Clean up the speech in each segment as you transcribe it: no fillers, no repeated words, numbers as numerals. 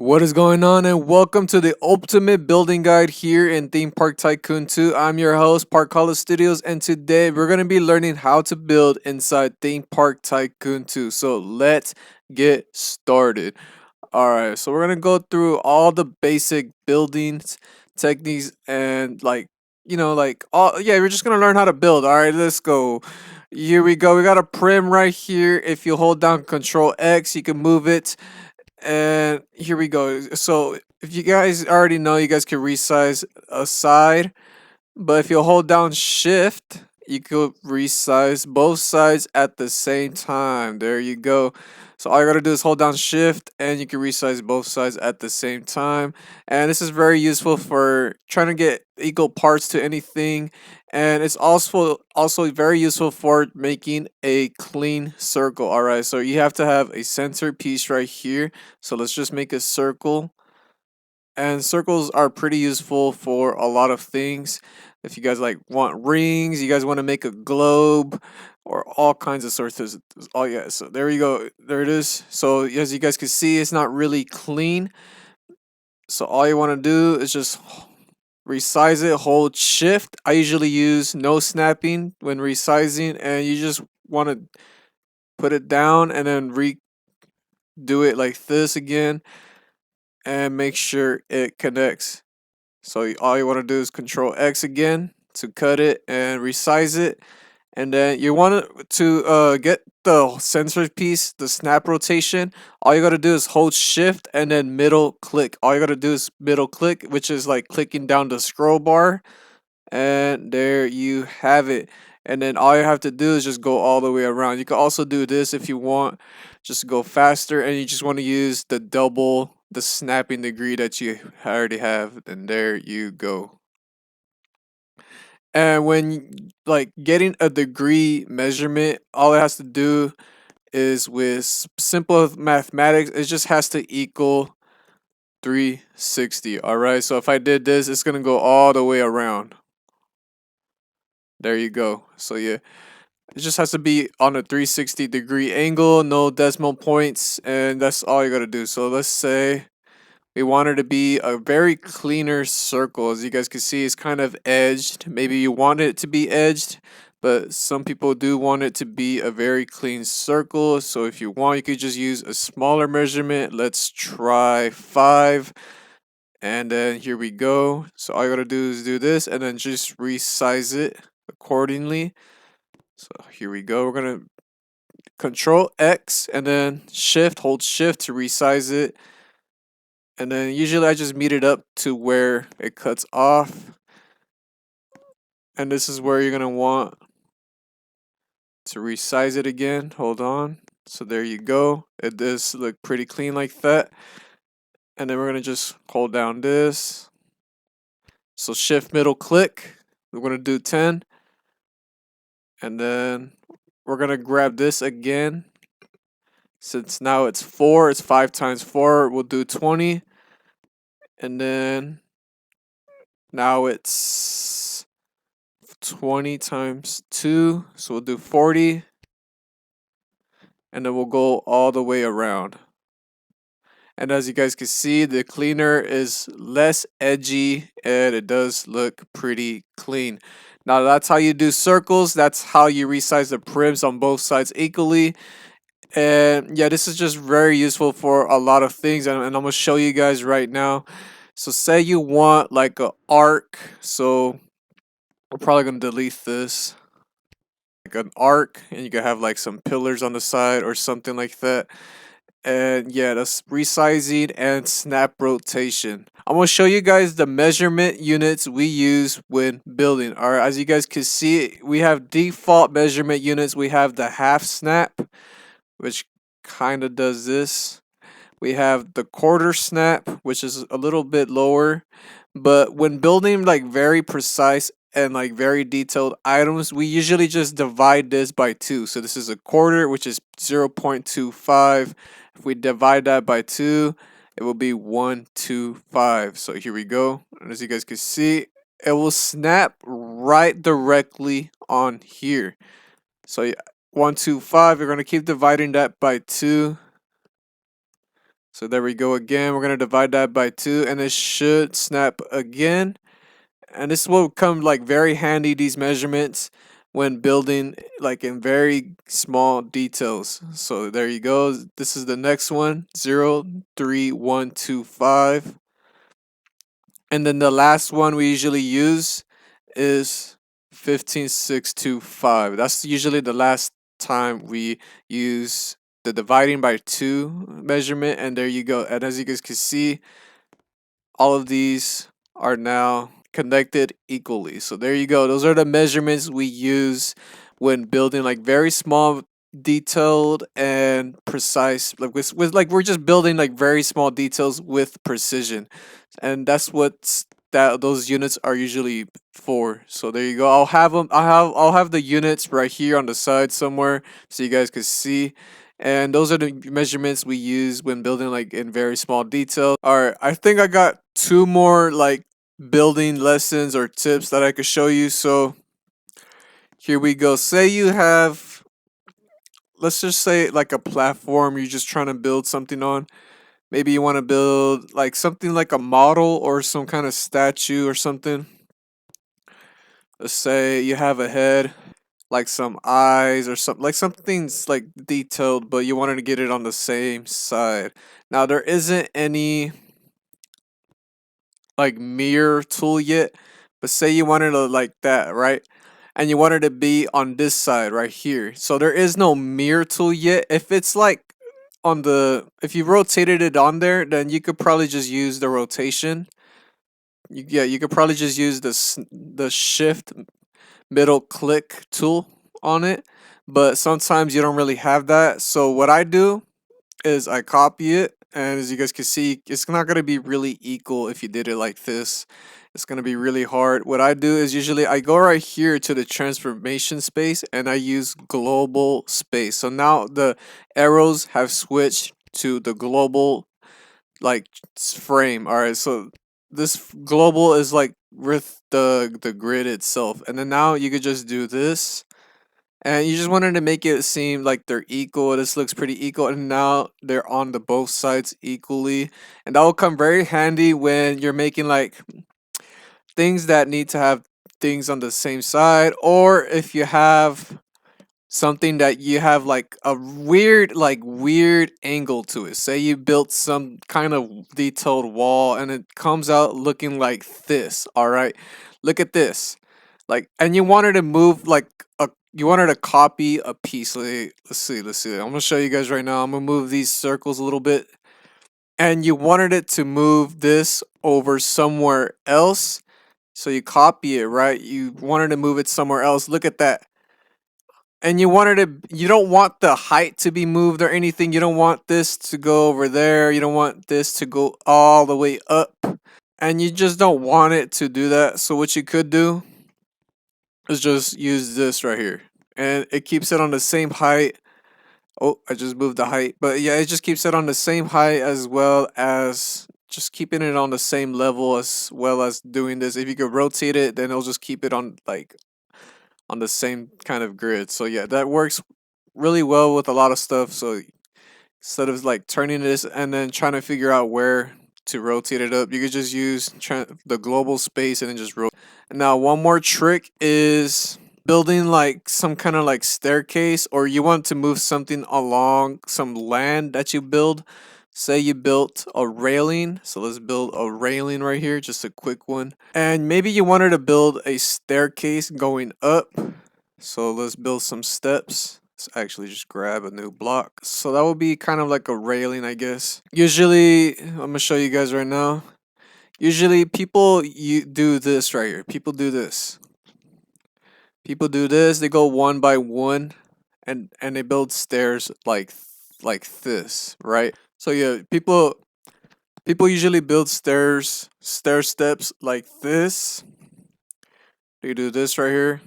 What is going on, and welcome to the ultimate building guide here in Theme Park Tycoon 2. I'm your host, Park College Studios, and today we're going to be learning how to build inside Theme Park Tycoon 2. So let's get started. Alright, so we're going to go through all the basic buildings, techniques, and we're just going to learn how to build. Alright, let's go. Here we go. We got a prim right here. If you hold down Control X, you can move it. And here we go. So if you guys already know, you guys can resize a side, but if you hold down Shift, you could resize both sides at the same time. There you go. So all you gotta do is hold down Shift, and you can resize both sides at the same time. And this is very useful for trying to get equal parts to anything. And it's also very useful for making a clean circle. All right, so you have to have a center piece right here. So let's just make a circle, and circles are pretty useful for a lot of things. If you guys like want rings, you guys want to make a globe, or all kinds of sorts of. Oh yeah, so there you go, there it is. So as you guys can see, it's not really clean. So all you want to do is just resize it, hold Shift. I usually use no snapping when resizing, and you just want to put it down and then redo it like this again, and make sure it connects. So all you want to do is Control X again to cut it and resize it. And then you want to get the sensor piece, the snap rotation. All you got to do is hold Shift and then middle click. All you got to do is middle click, which is like clicking down the scroll bar. And there you have it. And then all you have to do is just go all the way around. You can also do this if you want, just go faster, and you just want to use the snapping degree that you already have. And there you go. And when like getting a degree measurement, all it has to do is with simple mathematics, it just has to equal 360. All right, so if I did this, it's gonna go all the way around. There you go. So yeah, it just has to be on a 360-degree angle, no decimal points, and that's all you gotta do. So let's say we want it to be a very cleaner circle. As you guys can see, it's kind of edged. Maybe you want it to be edged, but some people do want it to be a very clean circle. So if you want, you could just use a smaller measurement. Let's try 5. And then here we go. So all you gotta do is do this and then just resize it accordingly. So here we go. We're gonna Control X and then hold Shift to resize it. And then usually I just meet it up to where it cuts off. And this is where you're gonna want to resize it again. Hold on. So there you go. It does look pretty clean like that. And then we're gonna just hold down this. So Shift middle click. We're gonna do 10. And then we're gonna grab this again. Since now it's 4, it's 5 times 4. We'll do 20. And then now it's 20 times 2. So we'll do 40. And then we'll go all the way around. And as you guys can see, the cleaner is less edgy and it does look pretty clean. Now that's how you do circles. That's how you resize the prims on both sides equally. And yeah, this is just very useful for a lot of things, and I'm gonna show you guys right now. So say you want like a arc, so we're probably gonna delete this, like an arc, and you can have like some pillars on the side or something like that. And yeah, that's resizing and snap rotation. I'm gonna show you guys the measurement units we use when building. All right, as you guys can see, we have default measurement units. We have the half snap, which kind of does this. We have the quarter snap, which is a little bit lower. But when building like very precise and like very detailed items, we usually just divide this by 2. So this is a quarter, which is 0.25. If we divide that by 2, it will be 125. So here we go. And as you guys can see, it will snap right directly on here. So 125, you're going to keep dividing that by 2. So there we go again. We're gonna divide that by 2 and it should snap again. And this will come like very handy, these measurements, when building like in very small details. So there you go. This is the next one, 03125. And then the last one we usually use is 15625. That's usually the last time we use the dividing by 2 measurement. And there you go. And as you guys can see, all of these are now connected equally. So there you go. Those are the measurements we use when building like very small, detailed and precise, like with like we're just building like very small details with precision. And that's what that those units are usually for. So there you go. I'll have them. I'll have the units right here on the side somewhere so you guys can see. And those are the measurements we use when building like in very small detail. All right, I think I got two more like building lessons or tips that I could show you. So here we go. Say you have, let's just say like a platform you're just trying to build something on. Maybe you want to build like something like a model or some kind of statue or something. Let's say you have a head, like some eyes or something, like something's like detailed, but you wanted to get it on the same side. Now there isn't any like mirror tool yet, but say you wanted to like that, right? And you wanted to be on this side right here. So there is no mirror tool yet. If it's like on the, if you rotated it on there, then you could probably just use the rotation. Yeah, you could probably just use the shift middle click tool on it. But sometimes you don't really have that. So what I do is I copy it, and as you guys can see, it's not going to be really equal if you did it like this. It's going to be really hard. What I do is usually I go right here to the transformation space and I use global space. So now the arrows have switched to the global like frame. All right, so this global is like with the grid itself, and then now you could just do this, and you just wanted to make it seem like they're equal. This looks pretty equal, and now they're on the both sides equally, and that will come very handy when you're making like things that need to have things on the same side, or if you have something that you have like a weird angle to it. Say you built some kind of detailed wall and it comes out looking like this. All right, look at this. Like, and you wanted to move like a, you wanted to copy a piece. Like, let's see, I'm gonna show you guys right now. I'm gonna move these circles a little bit, and you wanted it to move this over somewhere else. So you copy it, right? You wanted to move it somewhere else. Look at that. And you don't want the height to be moved or anything. You don't want this to go over there. You don't want this to go all the way up. And you just don't want it to do that. So what you could do is just use this right here. And it keeps it on the same height. Oh, I just moved the height. But yeah, it just keeps it on the same height, as well as just keeping it on the same level, as well as doing this. If you could rotate it, then it'll just keep it on like on the same kind of grid. So yeah, that works really well with a lot of stuff. So instead of like turning this and then trying to figure out where to rotate it up, you could just use the global space and then just rotate. Now, one more trick is building like some kind of like staircase, or you want to move something along some land that you build. Say you built a railing. So let's build a railing right here, just a quick one. And maybe you wanted to build a staircase going up. So let's build some steps. Let's actually just grab a new block. So that would be kind of like a railing, I guess. Usually, I'm gonna show you guys right now. Usually people you do this right here. People do this. People do this. They go one by one, and they build stairs like this, right? So yeah, people usually build stair steps like this. They do this right here.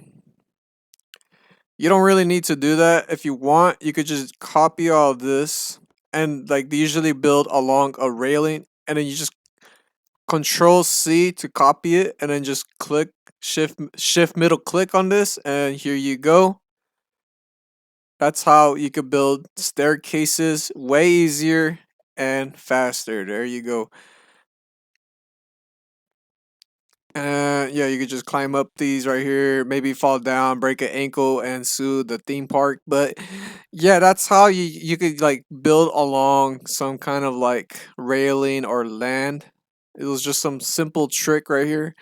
You don't really need to do that. If you want, you could just copy all this, and like they usually build along a railing, and then you just control C to copy it, and then just click shift middle click on this, and here you go. That's how you could build staircases way easier and faster. There you go. Yeah, you could just climb up these right here, maybe fall down, break an ankle, and sue the theme park. But yeah, that's how you could like build along some kind of like railing or land. It was just some simple trick right here.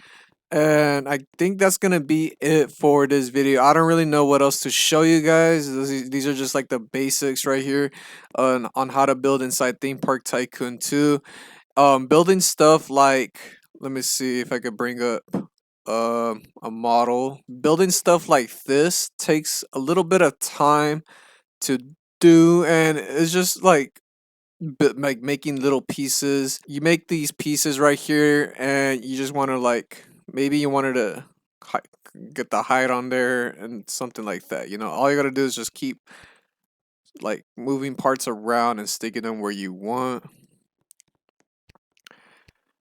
And I think that's gonna be it for this video. I don't really know what else to show you guys. These are just like the basics right here on how to build inside Theme Park Tycoon 2. Building stuff like, let me see if I could bring up a model. Building stuff like this takes a little bit of time to do, and it's just like making little pieces. You make these pieces right here, and you just want to like maybe you wanted to hi- get the height on there and something like that. You know, all you gotta do is just keep like moving parts around and sticking them where you want.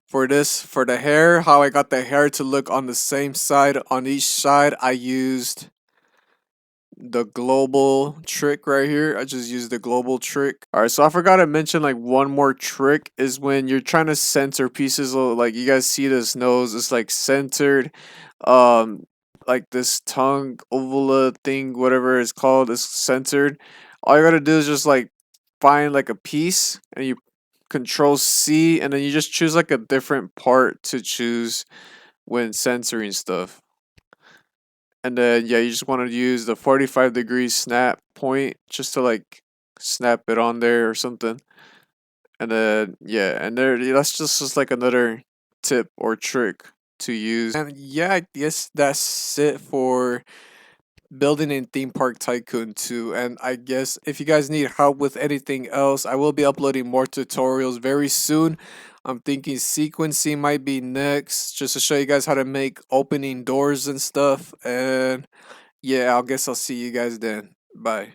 For this, for the hair, how I got the hair to look on the same side on each side, I used the global trick right here. I just used the global trick. All right, so I forgot to mention like one more trick is when you're trying to center pieces. Like you guys see this nose, it's like centered. Um, like this tongue uvula thing, whatever it's called, is centered. All you gotta do is just like find like a piece and you control C and then you just choose like a different part to choose when censoring stuff. And then yeah, you just want to use the 45-degree snap point just to like snap it on there or something. And then yeah, and there that's just like another tip or trick to use. And yeah, I guess that's it for building in Theme Park Tycoon 2. And I guess if you guys need help with anything else, I will be uploading more tutorials very soon. I'm thinking sequencing might be next, just to show you guys how to make opening doors and stuff. And yeah, I guess I'll see you guys then. Bye.